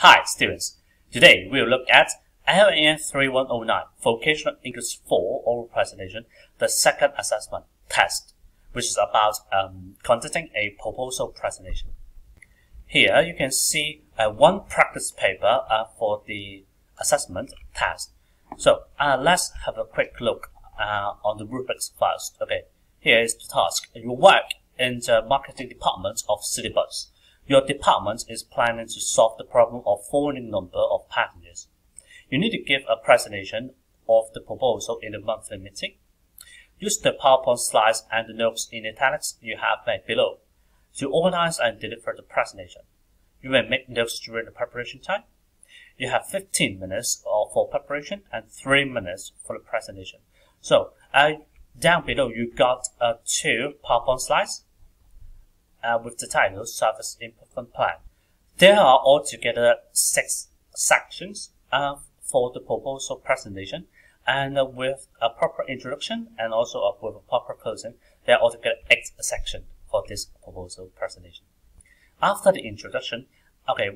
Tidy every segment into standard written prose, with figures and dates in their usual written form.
Hi students, today we will look at LAN3109 Vocational English 4 oral presentation, the second assessment test, which is about conducting a proposal presentation. Here you can see one practice paper for the assessment test. So let's have a quick look on the rubrics first. Okay, here is the task. You work in the marketing department of City Bus. Your department is planning to solve the problem of falling number of passengers. You need to give a presentation of the proposal in the monthly meeting. Use the PowerPoint slides and the notes in italics you have made below to organize and deliver the presentation. You may make notes during the preparation time. You have 15 minutes for preparation and 3 minutes for the presentation. So down below you got 2 PowerPoint slides with the title Service Improvement Plan. There are altogether 6 sections for the proposal presentation, and with a proper introduction and also with a proper closing, there are altogether 8 sections for this proposal presentation. After the introduction,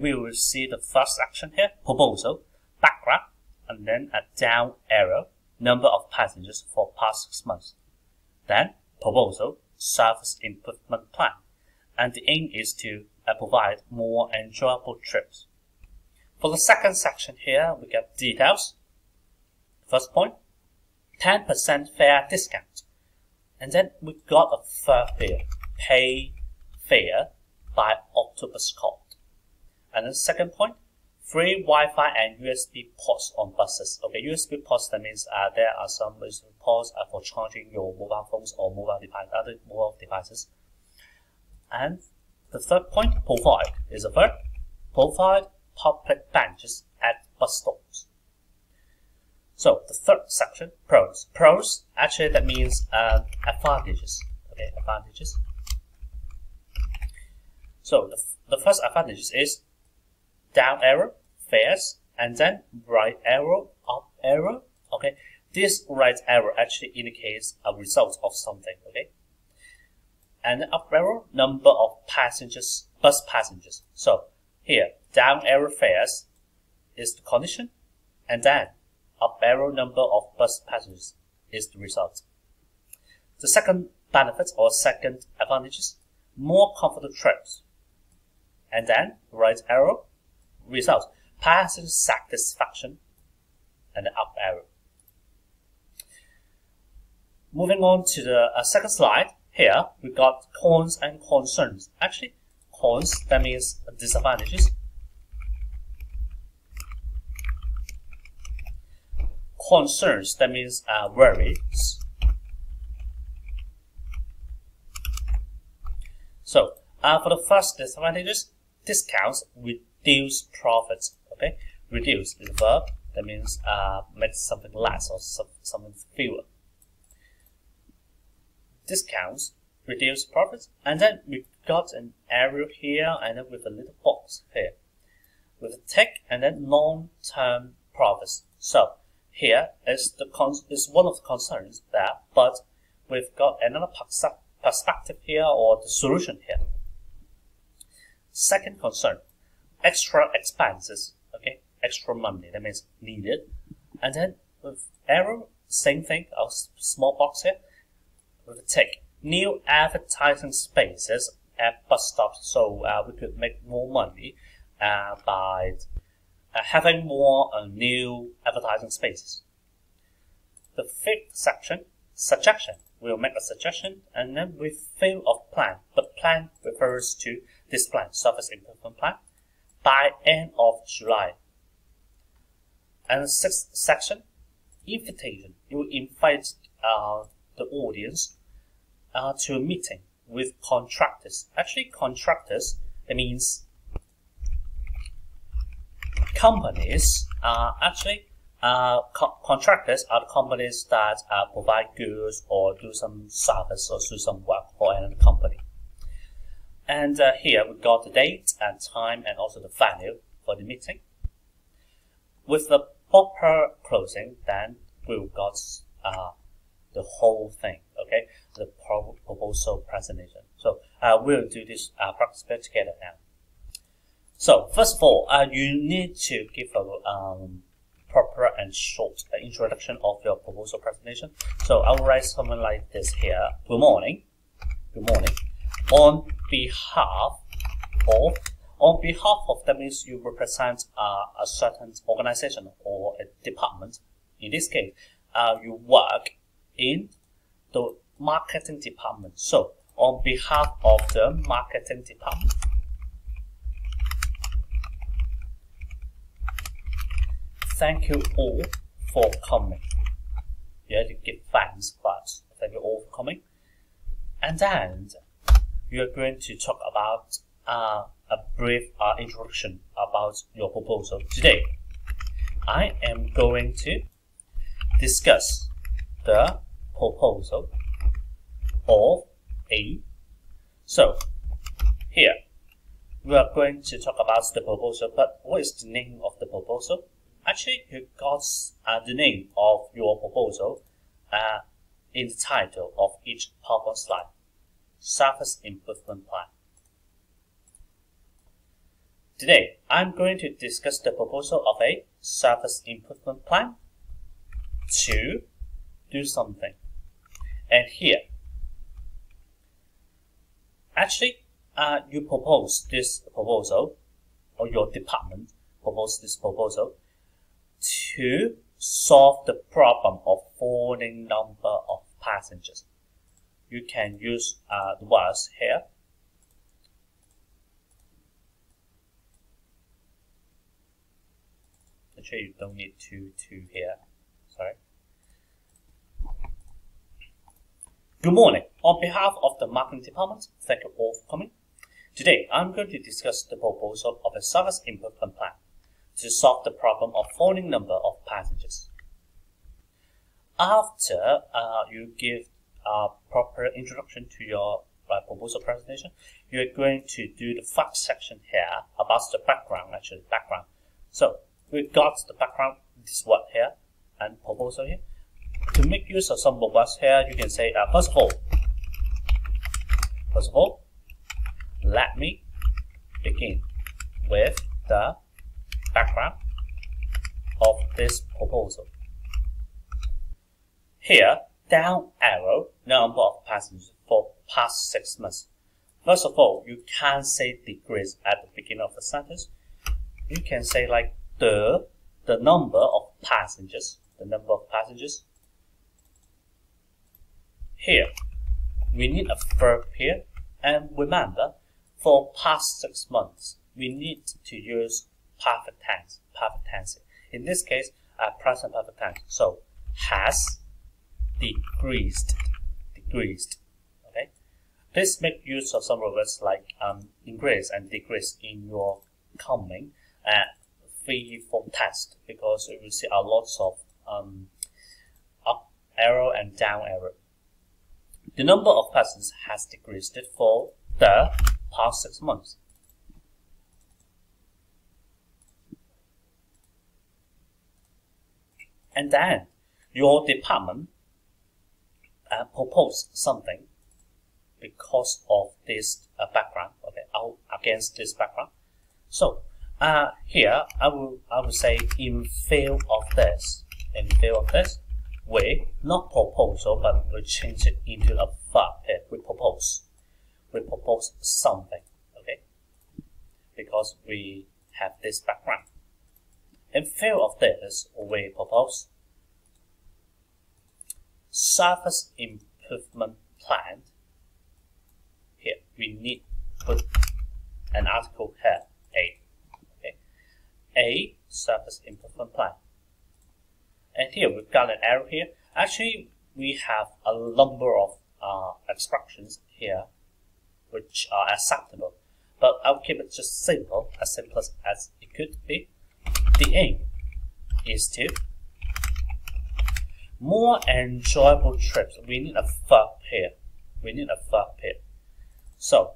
we will see the first section here, proposal, background, and then a down arrow, number of passengers for past 6 months. Then proposal, service improvement plan. And the aim is to provide more enjoyable trips. For the second section here, we get details. First point, 10% fare discount. And then we got a third here, pay fare by Octopus card. And the second point, free Wi-Fi and USB ports on buses. Okay, USB ports, that means there are some USB ports for charging your mobile phones or mobile device, other mobile devices. And the third point, provide, is a verb. Provide public benches at bus stops. So the third section, pros. Pros, actually that means advantages. Okay, advantages. So the first advantages is down arrow, fares, and then right arrow, up arrow. Okay, this right arrow actually indicates a result of something. Okay. And the up arrow, number of passengers, bus passengers. So here, down arrow fares is the condition, and then up arrow number of bus passengers is the result. The second benefit or second advantages, more comfortable trips. And then right arrow, result, passenger satisfaction, and the up arrow. Moving on to the second slide. Here, we got cons and concerns. Actually, cons, that means disadvantages. Concerns, that means worries. So, for the first disadvantages, discounts reduce profits. Okay, reduce is a verb, that means make something less or something fewer. Discounts, reduce profits, and then we got an arrow here and then with a little box here with a tick and then long-term profits. So here is one of the concerns there, but we've got another perspective here or the solution here. Second concern, extra expenses. Okay, extra money, that means needed, and then with arrow, same thing, a small box here with a tick, new advertising spaces at bus stops, so we could make more money by having more new advertising spaces. The fifth section, suggestion. We'll make a suggestion and then we fill of plan. The plan refers to this plan, service improvement plan, by end of July. And the sixth section, invitation. You invite the audience to a meeting with contractors. Actually, contractors, that means companies are actually contractors are the companies that provide goods or do some service or do some work for another company. And here we got the date and time and also the venue for the meeting. With the proper closing, then we got the whole thing, okay, the proposal presentation. So we'll do this practice together now. So first of all, you need to give a proper and short introduction of your proposal presentation. So I will write something like this here. Good morning. Good morning. On behalf of, that means you represent a certain organization or a department. In this case, you work in the marketing department. So on behalf of the marketing department, thank you all for coming. You have to give thanks first. Thank you all for coming. And then you are going to talk about a brief introduction about your proposal. Today, I am going to discuss the proposal of A. So, here, we are going to talk about the proposal, but what is the name of the proposal? Actually, you got the name of your proposal in the title of each PowerPoint slide. Service Improvement Plan. Today, I'm going to discuss the proposal of a service improvement plan to do something. And here, actually, you propose this proposal, or your department propose this proposal to solve the problem of falling number of passengers. You can use the words here. Actually, you don't need to here. Sorry. Good morning. On behalf of the marketing department, thank you all for coming. Today, I'm going to discuss the proposal of a service improvement plan to solve the problem of falling number of passengers. After you give a proper introduction to your proposal presentation, you're going to do the first section here about the background, background. So we've got the background, this word here, and proposal here. To make use of some words here, you can say, first of all, let me begin with the background of this proposal. Here, down arrow, number of passengers for past 6 months. First of all, you can't say decrease at the beginning of the sentence. You can say like the number of passengers, Here, we need a verb here, and remember, for past 6 months, we need to use perfect tense. In this case, present perfect tense. So, has decreased. Okay. Please make use of some words like increase and decrease in your coming free form test, because you will see a lot of up arrow and down arrow. The number of passengers has decreased for the past 6 months. And then your department proposed something because of this background. Okay, against this background. So here I will say in view of this, we not proposal, but we change it into a verb here. We propose something. Okay, because we have this background. In view of this, we propose service improvement plan. Here, we need to put an article here, A. Okay, A service improvement plan. And here we've got an arrow here. Actually, we have a number of expressions here which are acceptable, but I'll keep it just simple, as simple as it could be. The aim is to more enjoyable trips. We need a verb here. So,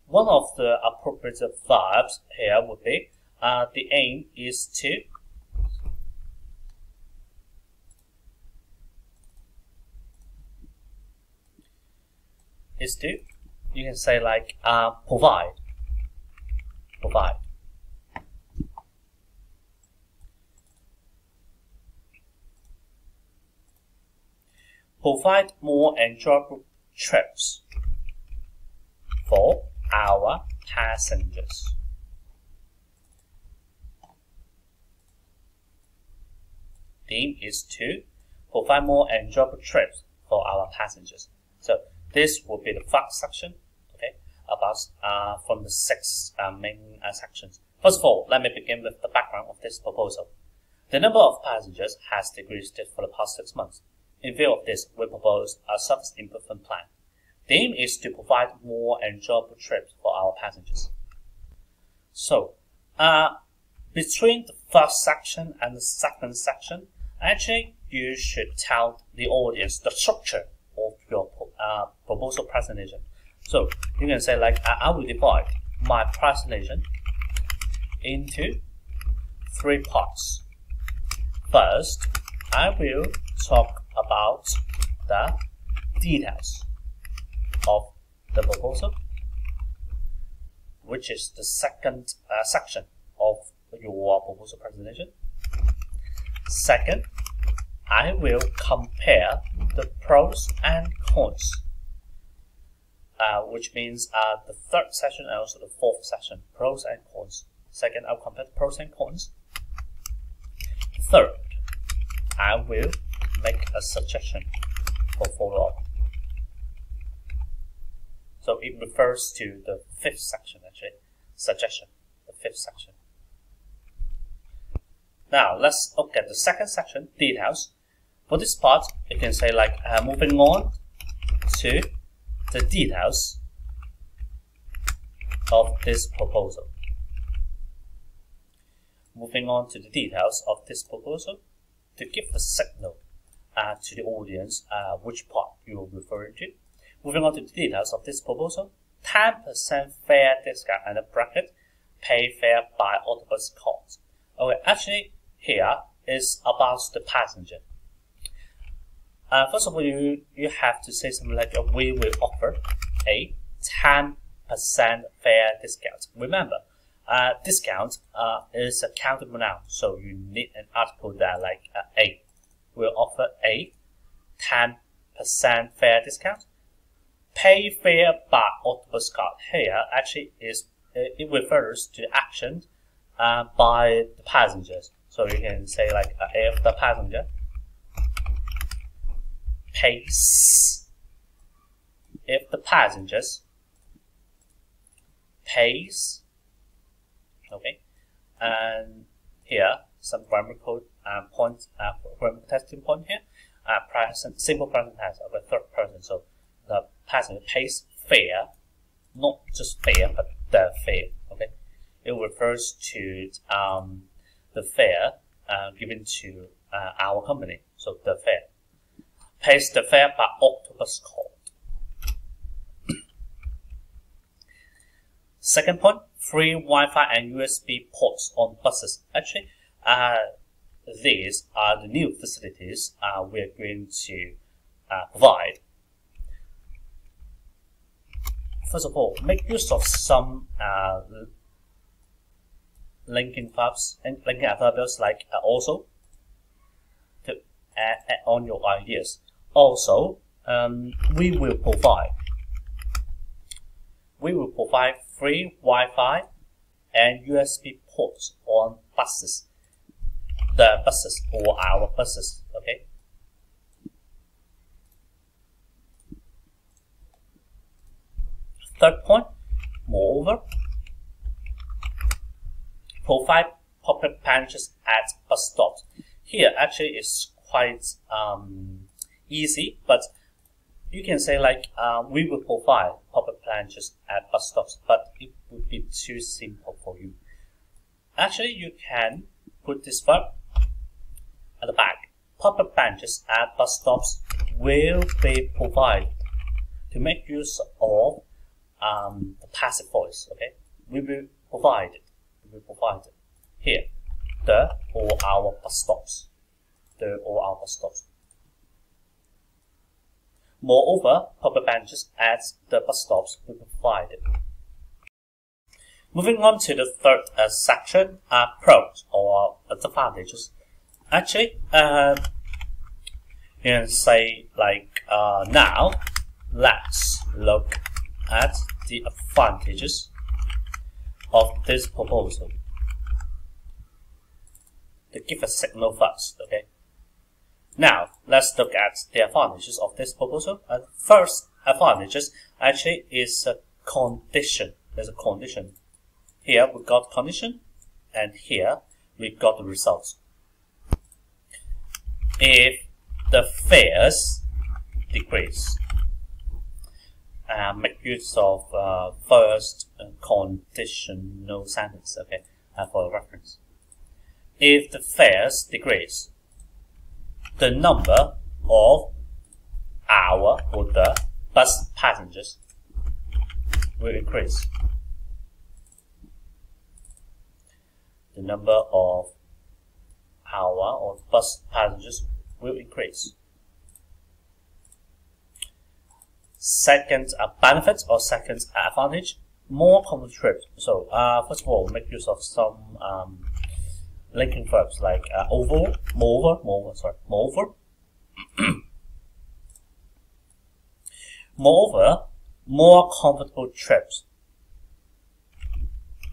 one of the appropriate verbs here would be the aim is to you can say like provide provide. Provide more enjoyable trips for our passengers. Theme is to provide more enjoyable trips for our passengers. So this will be the first section, okay, about from the six main sections. First of all, let me begin with the background of this proposal. The number of passengers has decreased for the past 6 months. In view of this, we propose a service improvement plan. The aim is to provide more enjoyable trips for our passengers. So, between the first section and the second section, actually, you should tell the audience the structure of your proposal presentation. So, you can say like, I will divide my presentation into 3 parts. First, I will talk about the details of the proposal, which is the second section of your proposal presentation. Second, I will compare the pros and cons, which means the third section and also the fourth section, pros and cons. Second, I'll compare the pros and cons. Third, I will make a suggestion for follow-up. So it refers to the fifth section, actually, suggestion, the fifth section. Now let's look at the second section, details. For this part, you can say like, moving on to the details of this proposal. Moving on to the details of this proposal, to give the signal to the audience which part you are referring to. Moving on to the details of this proposal, 10% fare discount and a bracket, pay fare by autobus cards. Okay, actually here is about the passenger. First of all, you have to say something like, we will offer a 10% fare discount. Remember, discount is a countable noun, so you need an article that like a. We'll offer a 10% fare discount. Pay fare by autobus card here actually is it refers to action by the passengers. So you can say like if the passenger pays, if the passengers pays, okay, and here some grammatical point, grammatical testing point here. Present, simple present tense of the third person. So the passenger pays fare, not just fare, but the fare. Okay, it refers to the fare given to our company. So the fare pays the fare by autobus card. Second point, free Wi-Fi and USB ports on buses. Actually, these are the new facilities we are going to provide. First of all, make use of some linking verbs and linking adverbials like also to add on your ideas. Also, we will provide free Wi-Fi and USB ports on buses. The buses or our buses, okay? Third point, moreover, provide public benches at bus stops. Here actually is quite easy, but you can say like we will provide public benches at bus stops, but it would be too simple for you. Actually, you can put this verb at the back. Public benches at bus stops will be provided. To make use of the passive voice, okay? We will provide it. We will provide it. Here, the or our bus stops. The or our bus stops. Moreover, public benches at the bus stops will be provided. Moving on to the third section, pros or advantages. Actually, you can say like now let's look at the advantages of this proposal. To give a signal first, okay? Now let's look at the advantages of this proposal. First advantages actually is a condition. There's a condition. Here we got condition, and here we got the results. If the fares decrease, make use of first conditional sentence, okay, for reference. If the fares decrease, the number of our or the bus passengers will increase. The number of our or bus passengers will increase. Second benefit or second advantage, more common trips. So first of all, make use of some linking verbs like moreover, more comfortable trips.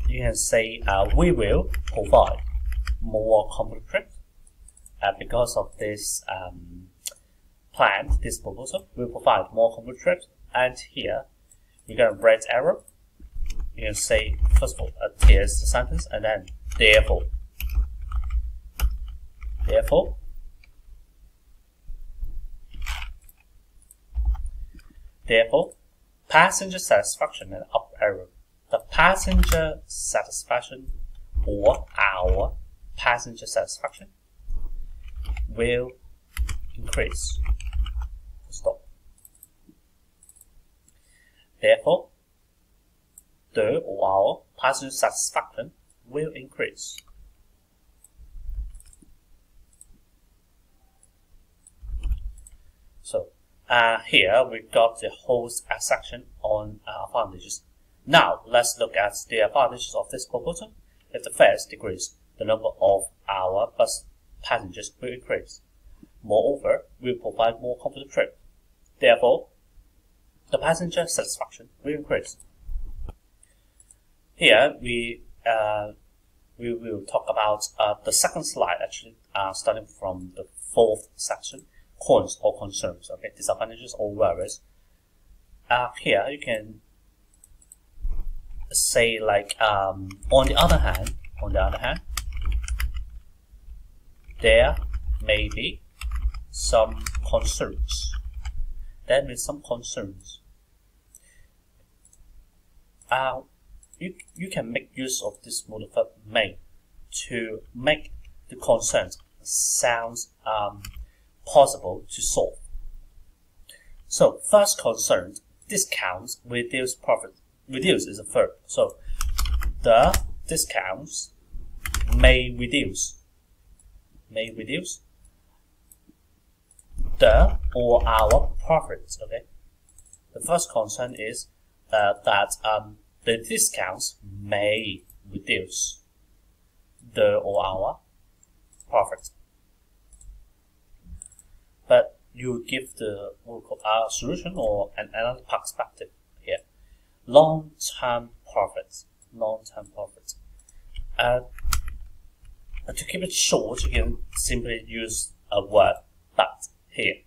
You can say we will provide more comfortable trips because of this plan, this proposal will provide more comfortable trips. And here you get a red arrow. You can say first of all, here's the sentence, and then therefore, passenger satisfaction and up arrow. The passenger satisfaction or our passenger satisfaction will increase. Stop. Therefore, the or our passenger satisfaction will increase. So here we got the whole section on advantages. Now let's look at the advantages of this proposal. If the fares decrease, the number of our bus passengers will increase. Moreover, we will provide more comfortable trips. Therefore, the passenger satisfaction will increase. Here we will talk about the second slide, actually, starting from the fourth section, cons or concerns. Okay, disadvantages or worries. Here you can say like on the other hand, there may be some concerns. There may be some concerns. You can make use of this modal verb may to make the concerns sounds possible to solve. So first concern, discounts reduce profit. Reduce is a verb. So the discounts may reduce the or our profits. Okay. The first concern is that the discounts may reduce the or our profits. But you give the solution or another perspective here. Long-term profits. To keep it short, you can simply use a word but here.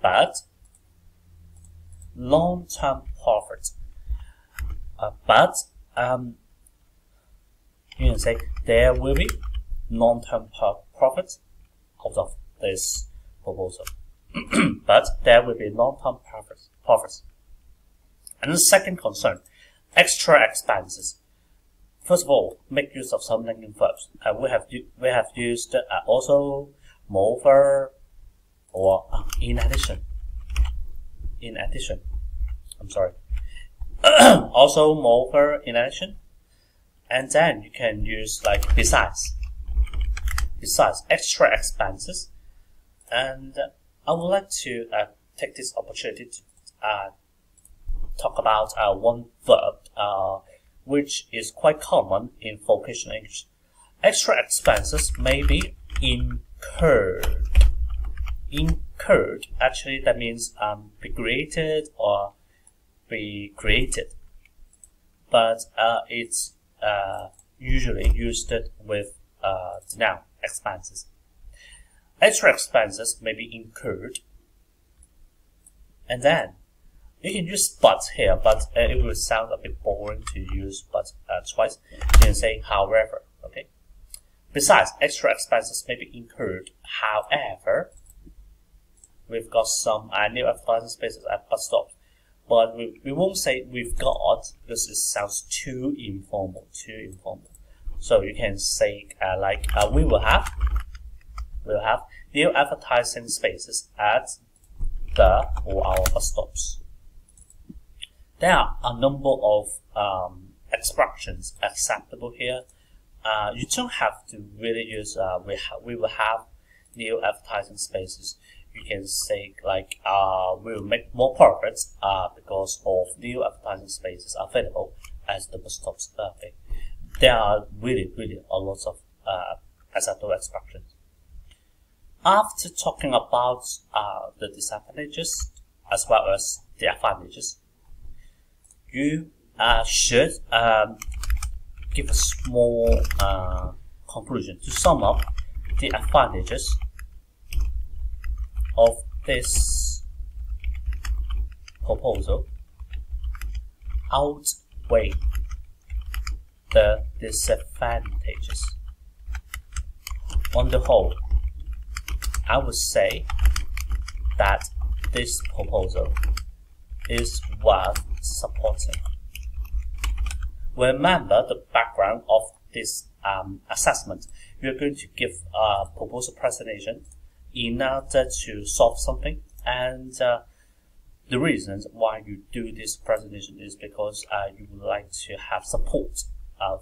But long-term profits. You can say there will be long-term profits out of this proposal. But there will be long-term profits. And the second concern, extra expenses. First of all, make use of some linking verbs. We have used also, moreover, or in addition. I'm sorry. Also, moreover, in addition. And then you can use like besides, extra expenses. And I would like to take this opportunity to talk about one verb which is quite common in vocational English. Extra expenses may be incurred. Incurred, actually that means be created or be created. But it's usually used with the noun expenses. Extra expenses may be incurred. And then you can use but here, but it will sound a bit boring to use but twice. You can say however, okay? Besides, extra expenses may be incurred. However, we've got some new advertising spaces at bus stops. But we won't say we've got because it sounds too informal, So you can say we will have new advertising spaces at the or our bus stops. There are a number of expressions acceptable here. You don't have to really use we will have new advertising spaces. You can say we will make more profits because of new advertising spaces available at the bus stops. Okay. There are really a lot of acceptable expressions. After talking about the disadvantages as well as the advantages, you should give a small conclusion to sum up the advantages of this proposal outweigh the disadvantages. On the whole, I would say that this proposal is worth supporting. Remember the background of this assessment. We are going to give a proposal presentation in order to solve something, and the reasons why you do this presentation is because you would like to have support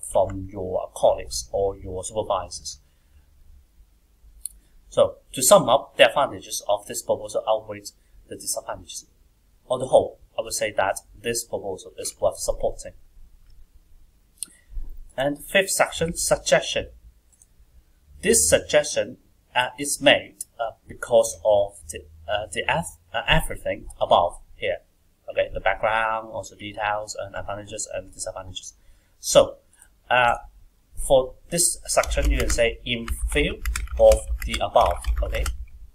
from your colleagues or your supervisors. So, to sum up, the advantages of this proposal outweigh the disadvantages. On the whole, I would say that this proposal is worth supporting. And fifth section, suggestion. This suggestion is made because of everything above here. Okay, the background, also details and advantages and disadvantages. So, for this section, you can say in view of the above. Okay,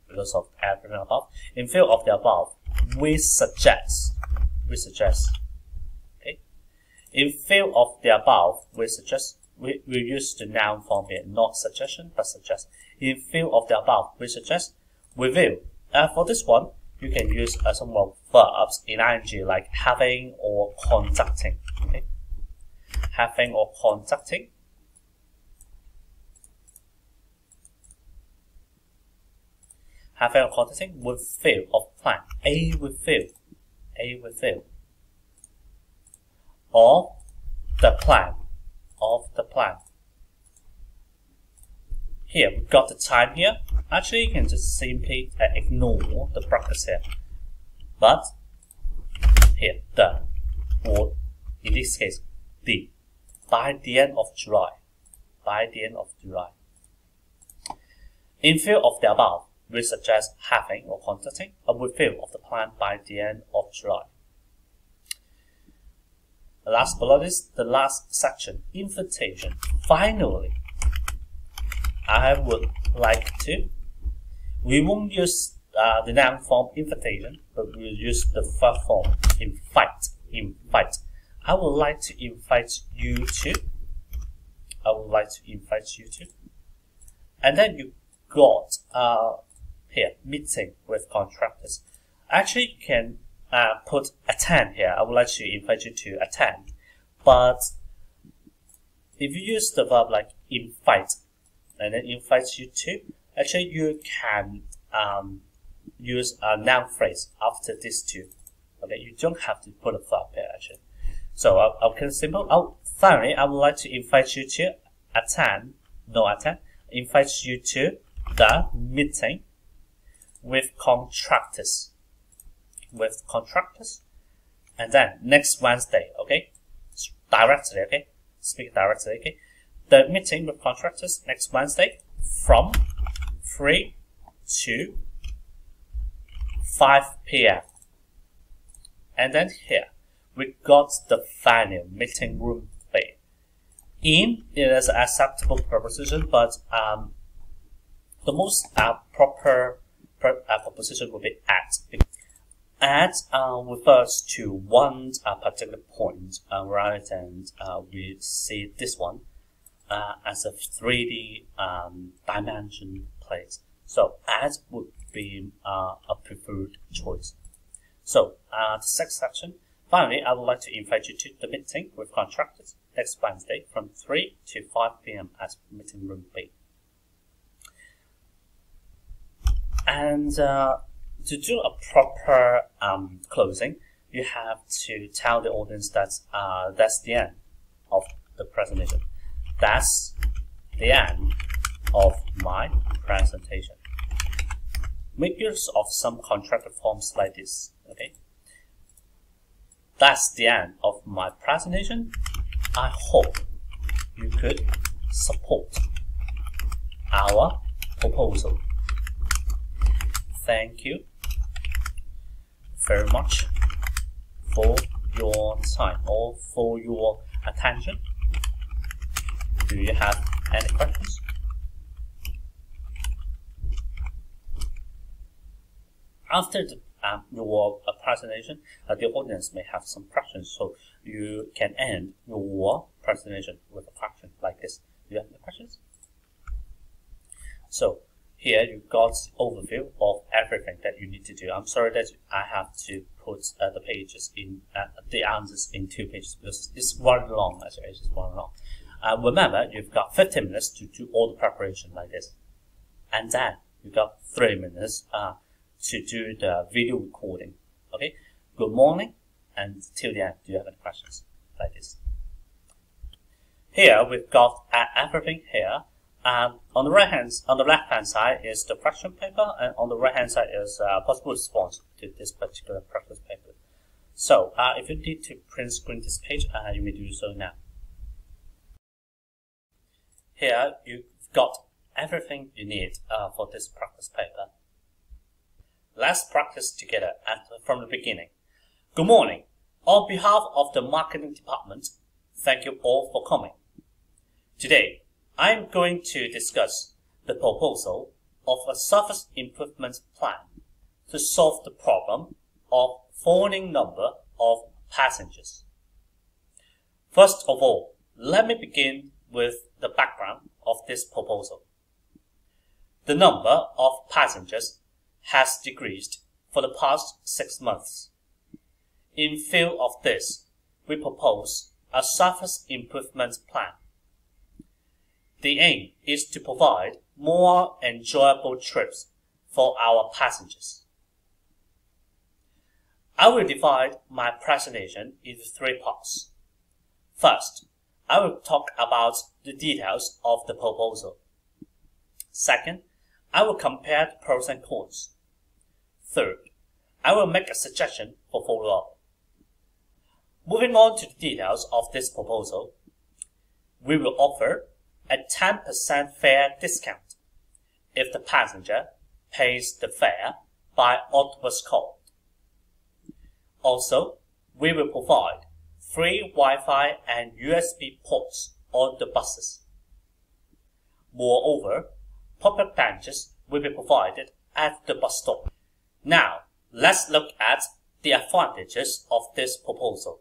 because of everything above. In view of the above, we suggest. Okay, in view of the above, we suggest. We use the noun form here, not suggestion, but suggest. In view of the above, we suggest. We will. For this one, you can use some more verbs in ing, like having or conducting. Okay, having or conducting. Having or conducting with view of plan. A with view. A with view. Of the plan. Of the plan. Here, we've got the time here. Actually, you can just simply ignore the brackets here. But, here, the, or in this case, the, by the end of July. By the end of July. In view of the above, we suggest having or conducting a review of the plan by the end of July. Last but not least, the last section, invitation. Finally, I would like to, we won't use the noun form invitation, but we'll use the verb form invite. Invite. I would like to invite you to. I would like to invite you to. And then you got here meeting with contractors. Actually, you can put attend here. I would like to invite you to attend. But if you use the verb like invite and then invite you to, actually you can use a noun phrase after these two. Okay, you don't have to put a verb here actually. So I'll keep it simple. Finally, I would like to invite you to attend, invite you to the meeting with contractors. With contractors. And then next Wednesday, okay? directly, okay? Speak directly, okay? The meeting with contractors next Wednesday from 3 to 5 p.m. And then here, we got the venue, meeting room B. In it is an acceptable proposition, but the most proper proposition will be at. At refers to one particular point rather than we see this one as a 3D dimension place. So at would be a preferred choice. So the sixth section. Finally, I would like to invite you to the meeting with contractors next Wednesday from 3 to 5 p.m. at meeting room B. And to do a proper closing, you have to tell the audience that that's the end of the presentation. That's the end of my presentation. Make use of some contractor forms like this, okay? That's the end of my presentation. I hope you could support our proposal. Thank you very much for your time or for your attention. Do you have any questions? After your presentation, the audience may have some questions, so you can end your presentation with a question like this. Do you have any questions? So here you got the overview of everything that you need to do. I'm sorry that I have to put the pages in the answers in 2 pages because it's very long. Actually, it's very long. Remember, you've got 15 minutes to do all the preparation like this, and then you've got 3 minutes to do the video recording. Okay. Good morning, and till the end, do you have any questions like this? Here we've got everything here. On the left hand side is the question paper, and on the right hand side is possible response to this particular practice paper. So if you need to print screen this page, you may do so now. Here you've got everything you need for this practice paper. Let's practice together from the beginning. Good morning. On behalf of the marketing department, thank you all for coming. Today, I am going to discuss the proposal of a service improvement plan to solve the problem of falling number of passengers. First of all, let me begin with the background of this proposal. The number of passengers has decreased for the past 6 months. In view of this, we propose a service improvement plan. The aim is to provide more enjoyable trips for our passengers. I will divide my presentation into 3 parts. First, I will talk about the details of the proposal. Second, I will compare the pros and cons. Third, I will make a suggestion for follow-up. Moving on to the details of this proposal, we will offer a 10% fare discount if the passenger pays the fare by autobus card. Also, we will provide free Wi-Fi and USB ports on the buses. Moreover, public benches will be provided at the bus stop. Now, let's look at the advantages of this proposal.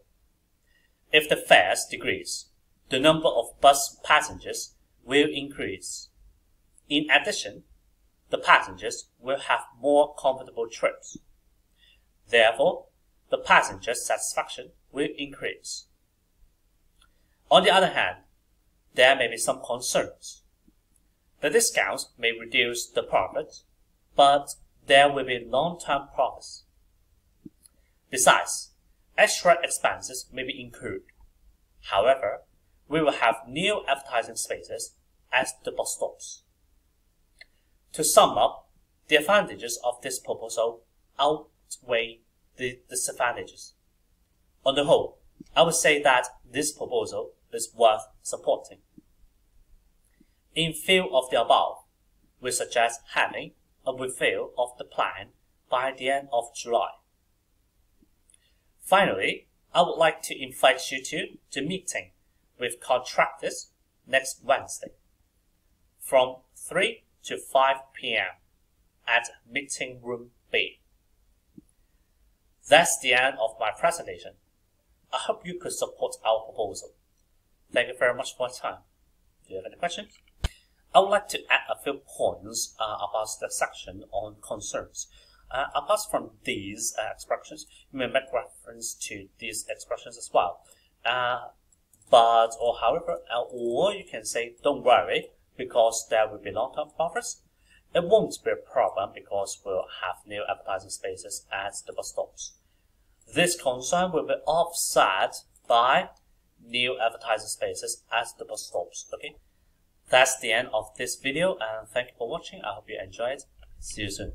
If the fares decrease, the number of bus passengers will increase. In addition, the passengers will have more comfortable trips. Therefore, the passenger satisfaction will increase. On the other hand, there may be some concerns. The discounts may reduce the profit, but there will be long-term profits. Besides, extra expenses may be incurred. However, we will have new advertising spaces at the bus stops. To sum up, the advantages of this proposal outweigh the disadvantages. On the whole, I would say that this proposal is worth supporting. In view of the above, we suggest having a review of the plan by the end of July. Finally, I would like to invite you to the meeting with contractors next Wednesday from 3 to 5 p.m. at Meeting Room B. That's the end of my presentation. I hope you could support our proposal. Thank you very much for your time. Do you have any questions? I would like to add a few points about the section on concerns. Apart from these expressions, you may make reference to these expressions as well. Or you can say, don't worry, because there will be long-term profits. It won't be a problem because we'll have new advertising spaces at the bus stops. This concern will be offset by new advertising spaces at the bus stops. Okay, that's the end of this video, and thank you for watching. I hope you enjoyed. See you soon.